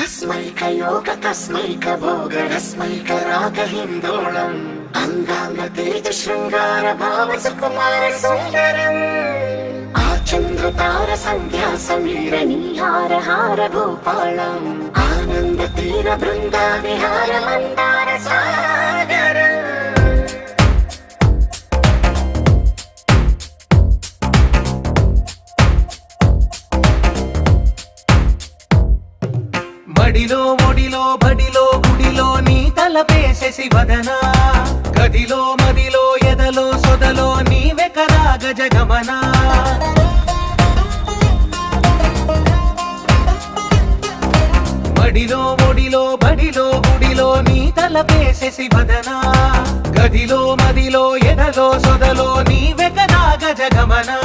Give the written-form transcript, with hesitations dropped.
अस्मैकयोग तस्मैक भोग रस्मैक राग हिन्दोळम् अंगांग तेज शृंगार भाव सुकुमार सुंदरम् आचंद्र तार संध्या समीर नीहार हार भूपालम् आनंद तीर बृंदा विहार मंदार सागर మడిలో ఒడిలో బడిలో గుడిలో నీ తలపేసేసి వదనా గదిలో మదిలో ఎదలో సొదలో నీవే కదా గజగమనా మడిలో ఒడిలో బడిలో గుడిలో నీ తలపేసేసి వదనా గదిలో మదిలో ఎదలో సొదలో నీవే కదా గజగమనా